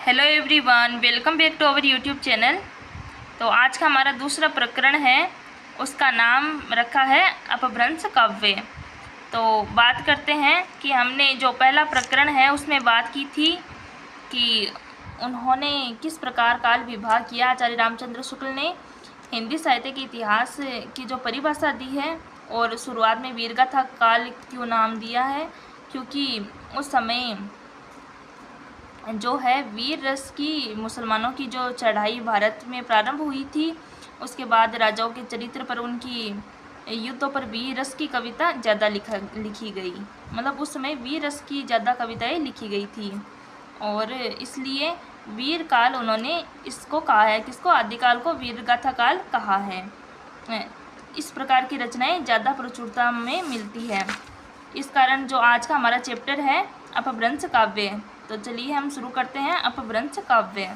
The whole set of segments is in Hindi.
Hello everyone, welcome back to our YouTube channel. तो आज का हमारा दूसरा प्रकरण है, उसका नाम रखा है अपभ्रंश काव्य। तो बात करते हैं कि हमने जो पहला प्रकरण है उसमें बात की थी कि उन्होंने किस प्रकार काल विभाग किया। आचार्य रामचंद्र शुक्ल ने हिंदी साहित्य के इतिहास की जो परिभाषा दी है और शुरुआत में वीरगाथा काल क्यों नाम दिया है, क्योंकि उस समय जो है वीर रस की मुसलमानों की जो चढ़ाई भारत में प्रारंभ हुई थी, उसके बाद राजाओं के चरित्र पर, उनकी युद्धों पर वीर रस की कविता ज़्यादा लिखी गई। मतलब उस समय वीर रस की ज़्यादा कविताएं लिखी गई थी और इसलिए वीर काल उन्होंने इसको कहा है। किसको? आदिकाल को वीरगाथा काल कहा है। इस प्रकार की रचनाएं ज़्यादा प्रचुरता में मिलती है। इस कारण जो आज का हमारा चैप्टर है अपभ्रंश काव्य, तो चलिए हम शुरू करते हैं अपभ्रंश काव्य।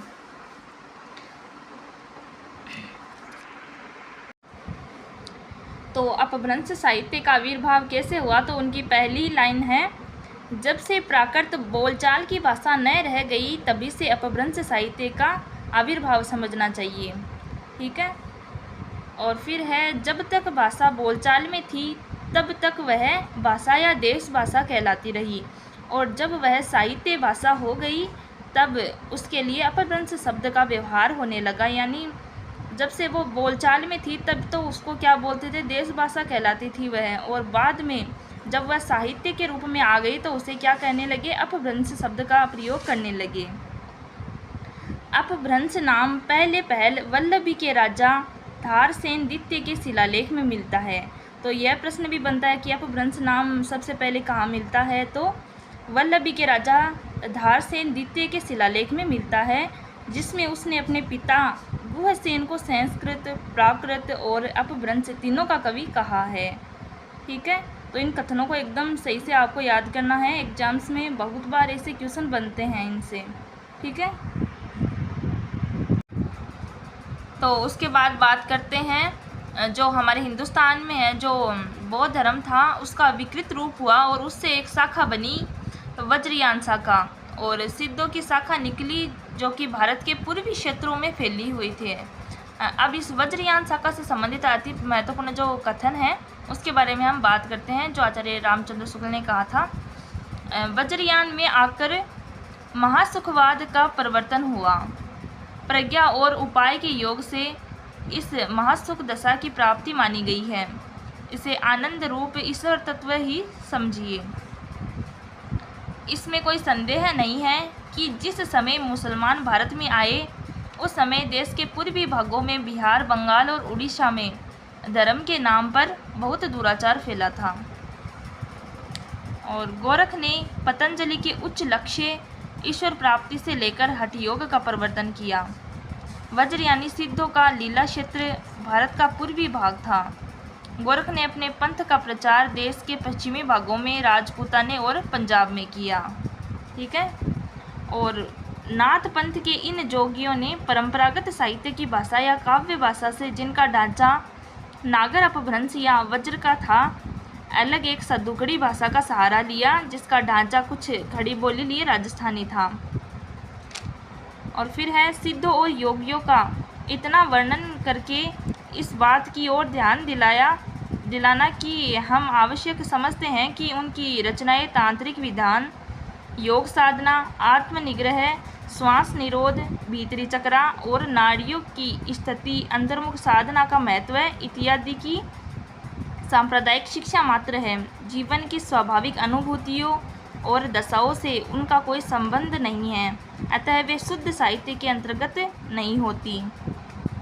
तो अपभ्रंश साहित्य का आविर्भाव कैसे हुआ? तो उनकी पहली लाइन है, जब से प्राकृत बोलचाल की भाषा न रह गई तभी से अपभ्रंश साहित्य का आविर्भाव समझना चाहिए। ठीक है। और फिर है, जब तक भाषा बोलचाल में थी तब तक वह भाषा या देश भाषा कहलाती रही, और जब वह साहित्य भाषा हो गई तब उसके लिए अपभ्रंश शब्द का व्यवहार होने लगा। यानी जब से वो बोलचाल में थी तब तो उसको क्या बोलते थे? देश भाषा कहलाती थी वह, और बाद में जब वह साहित्य के रूप में आ गई तो उसे क्या कहने लगे? अपभ्रंश शब्द का प्रयोग करने लगे। अपभ्रंश नाम पहल वल्लभी के राजा धारसेन द्वितीय के शिलालेख में मिलता है। तो यह प्रश्न भी बनता है कि अपभ्रंश नाम सबसे पहले कहाँ मिलता है? तो वल्लभी के राजा धारसेन द्वितीय के शिलालेख में मिलता है, जिसमें उसने अपने पिता गुहसेन को संस्कृत, प्राकृत और अपभ्रंश तीनों का कवि कहा है। ठीक है। तो इन कथनों को एकदम सही से आपको याद करना है। एग्जाम्स में बहुत बार ऐसे क्वेश्चन बनते हैं इनसे। ठीक है। तो उसके बाद बात करते हैं, जो हमारे हिंदुस्तान में है, जो बौद्ध धर्म था उसका विकृत रूप हुआ और उससे एक शाखा बनी वज्रयान शाखा, और सिद्धों की शाखा निकली जो कि भारत के पूर्वी क्षेत्रों में फैली हुई थी। अब इस वज्रयान शाखा से संबंधित अति महत्वपूर्ण जो कथन है उसके बारे में हम बात करते हैं, जो आचार्य रामचंद्र शुक्ल ने कहा था। वज्रयान में आकर महासुखवाद का प्रवर्तन हुआ। प्रज्ञा और उपाय के योग से इस महासुख दशा की प्राप्ति मानी गई है। इसे आनंद रूप ईश्वर तत्व ही समझिए। इसमें कोई संदेह नहीं है कि जिस समय मुसलमान भारत में आए उस समय देश के पूर्वी भागों में, बिहार, बंगाल और उड़ीसा में धर्म के नाम पर बहुत दुराचार फैला था, और गोरख ने पतंजलि के उच्च लक्ष्य ईश्वर प्राप्ति से लेकर हठ योग का प्रवर्तन किया। वज्रयानी सिद्धों का लीला क्षेत्र भारत का पूर्वी भाग था। गोरख ने अपने पंथ का प्रचार देश के पश्चिमी भागों में, राजपूताने और पंजाब में किया। ठीक है। और नाथ पंथ के इन जोगियों ने परंपरागत साहित्य की भाषा या काव्य भाषा से, जिनका ढांचा नागर अपभ्रंश या वज्र का था, अलग एक सद्दुकड़ी भाषा का सहारा लिया, जिसका ढांचा कुछ खड़ी बोली लिए राजस्थानी था। और फिर है, सिद्धों और योगियों का इतना वर्णन करके इस बात की ओर ध्यान दिलाना कि हम आवश्यक समझते हैं कि उनकी रचनाएं तांत्रिक विधान, योग साधना, आत्मनिग्रह, श्वास निरोध, भीतरी चक्रा और नाड़ियों की स्थिति, अंतर्मुख साधना का महत्व इत्यादि की सांप्रदायिक शिक्षा मात्र है। जीवन की स्वाभाविक अनुभूतियों और दशाओं से उनका कोई संबंध नहीं है, अतः वे शुद्ध साहित्य के अंतर्गत नहीं होती।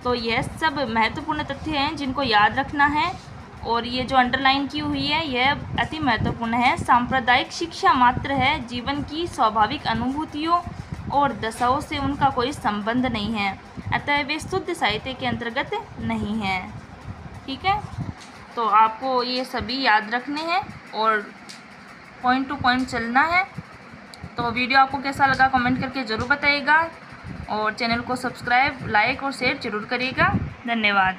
तो यह सब महत्वपूर्ण तथ्य हैं जिनको याद रखना है, और ये जो अंडरलाइन की हुई है यह अति महत्वपूर्ण है। सांप्रदायिक शिक्षा मात्र है, जीवन की स्वाभाविक अनुभूतियों और दशाओं से उनका कोई संबंध नहीं है, अतः वे शुद्ध साहित्य के अंतर्गत नहीं हैं। ठीक है। तो आपको ये सभी याद रखने हैं और पॉइंट टू पॉइंट चलना है। तो वीडियो आपको कैसा लगा कमेंट करके ज़रूर बताइएगा, और चैनल को सब्सक्राइब, लाइक और शेयर ज़रूर करिएगा। धन्यवाद।